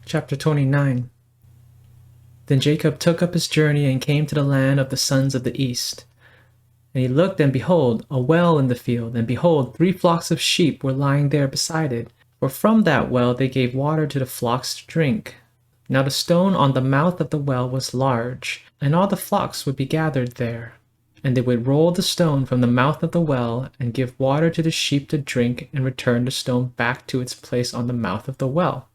Chapter 29. Then Jacob took up his journey and came to the land of the sons of the east. And he looked, and behold, a well in the field, and behold, 3 flocks of sheep were lying there beside it. For from that well they gave water to the flocks to drink. Now the stone on the mouth of the well was large, and all the flocks would be gathered there. And they would roll the stone from the mouth of the well, and give water to the sheep to drink, and return the stone back to its place on the mouth of the well.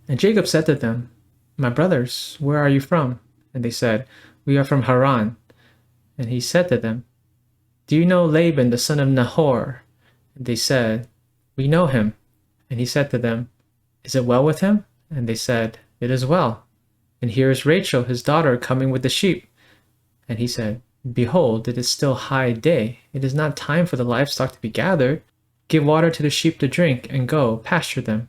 And Jacob said to them, My brothers, where are you from? And they said, We are from Haran. And he said to them, Do you know Laban the son of Nahor? And they said, We know him. And he said to them, Is it well with him? And they said, It is well. And here is Rachel his daughter coming with the sheep. And he said, Behold, it is still high day. It is not time for the livestock to be gathered. Give water to the sheep to drink, and go, pasture them.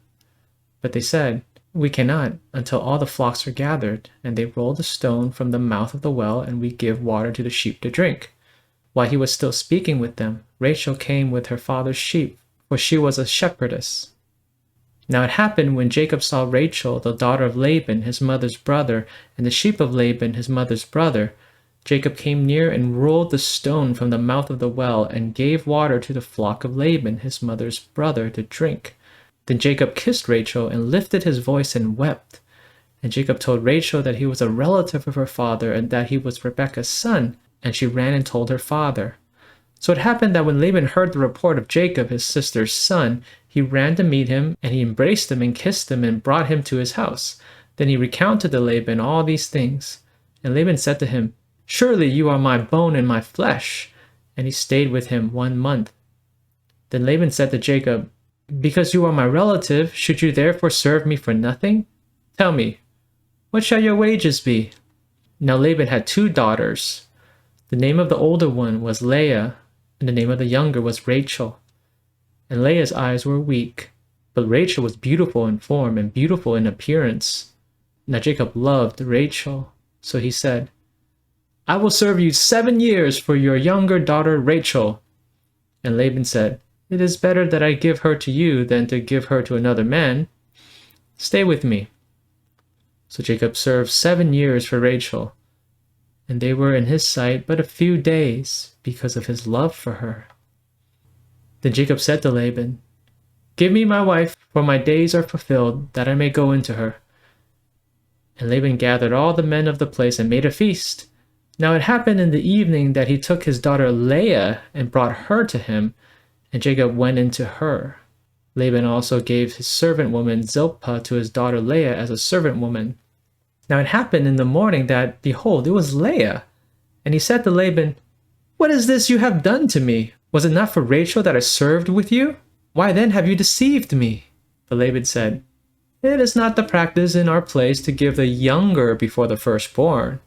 But they said, We cannot, until all the flocks are gathered. And they rolled the stone from the mouth of the well, and we give water to the sheep to drink. While he was still speaking with them, Rachel came with her father's sheep, for she was a shepherdess. Now it happened, when Jacob saw Rachel, the daughter of Laban, his mother's brother, and the sheep of Laban, his mother's brother, Jacob came near and rolled the stone from the mouth of the well, and gave water to the flock of Laban, his mother's brother, to drink. Then Jacob kissed Rachel, and lifted his voice and wept. And Jacob told Rachel that he was a relative of her father, and that he was Rebekah's son. And she ran and told her father. So it happened that when Laban heard the report of Jacob, his sister's son, he ran to meet him, and he embraced him and kissed him, and brought him to his house. Then he recounted to Laban all these things. And Laban said to him, Surely you are my bone and my flesh. And he stayed with him 1 month. Then Laban said to Jacob, Because you are my relative, should you therefore serve me for nothing? Tell me, what shall your wages be? Now Laban had 2 daughters. The name of the older one was Leah, and the name of the younger was Rachel. And Leah's eyes were weak, but Rachel was beautiful in form and beautiful in appearance. Now Jacob loved Rachel, so he said, I will serve you 7 years for your younger daughter Rachel. And Laban said, It is better that I give her to you than to give her to another man. Stay with me. So Jacob served 7 years for Rachel, and they were in his sight but a few days, because of his love for her. Then Jacob said to Laban, Give me my wife, for my days are fulfilled, that I may go into her. And Laban gathered all the men of the place and made a feast. Now it happened in the evening that he took his daughter Leah and brought her to him, and Jacob went into her. Laban also gave his servant woman Zilpah to his daughter Leah as a servant woman. Now it happened in the morning that, behold, it was Leah. And he said to Laban, What is this you have done to me? Was it not for Rachel that I served with you? Why then have you deceived me? But Laban said, It is not the practice in our place to give the younger before the firstborn.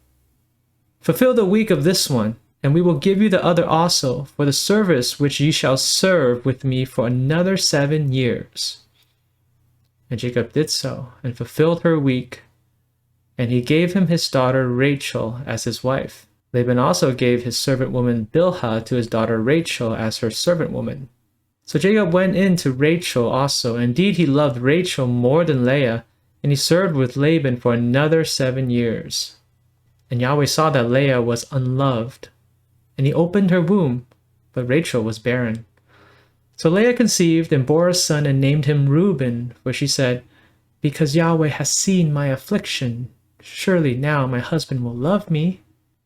Fulfill the week of this one, and we will give you the other also, for the service which ye shall serve with me for another 7 years. And Jacob did so, and fulfilled her week. And he gave him his daughter Rachel as his wife. Laban also gave his servant woman Bilhah to his daughter Rachel as her servant woman. So Jacob went in to Rachel also. Indeed, he loved Rachel more than Leah, and he served with Laban for another 7 years. And Yahweh saw that Leah was unloved, and he opened her womb, but Rachel was barren. So Leah conceived and bore a son and named him Reuben, for she said, Because Yahweh has seen my affliction, surely now my husband will love me.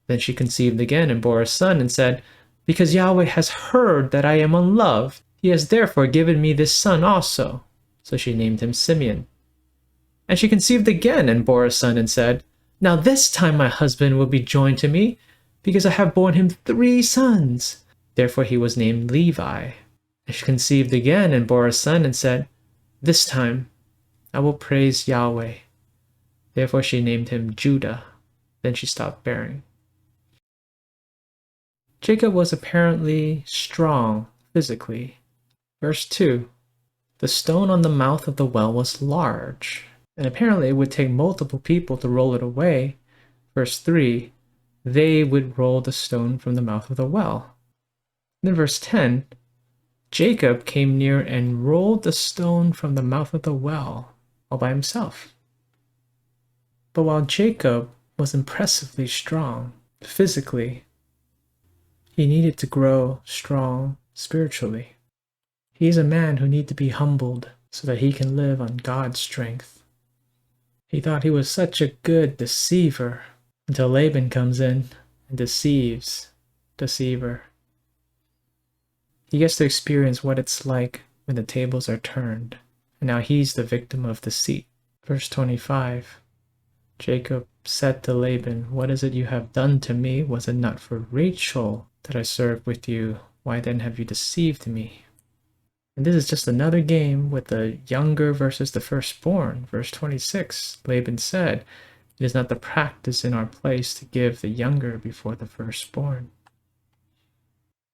Then she conceived again and bore a son and said, Because Yahweh has heard that I am unloved, he has therefore given me this son also. So she named him Simeon. And she conceived again and bore a son and said, Now this time my husband will be joined to me, because I have borne him 3 sons. Therefore he was named Levi. And she conceived again and bore a son and said, This time I will praise Yahweh. Therefore she named him Judah. Then she stopped bearing. Jacob was apparently strong physically. Verse 2. The stone on the mouth of the well was large, and apparently it would take multiple people to roll it away. Verse 3. They would roll the stone from the mouth of the well. Then verse 10. Jacob came near and rolled the stone from the mouth of the well all by himself. But while Jacob was impressively strong physically, he needed to grow strong spiritually. He's a man who needs to be humbled so that he can live on God's strength. He thought he was such a good deceiver until Laban comes in and deceives deceiver. He gets to experience what it's like when the tables are turned, and now he's the victim of deceit. Verse 25, Jacob said to Laban, "What is it you have done to me? Was it not for Rachel that I served with you? Why then have you deceived me?" And this is just another game with the younger versus the firstborn. Verse 26, Laban said, "It is not the practice in our place to give the younger before the firstborn."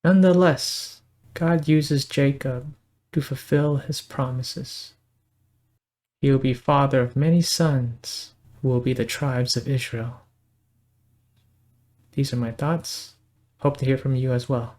Nonetheless, God uses Jacob to fulfill his promises. He will be father of many sons who will be the tribes of Israel. These are my thoughts. Hope to hear from you as well.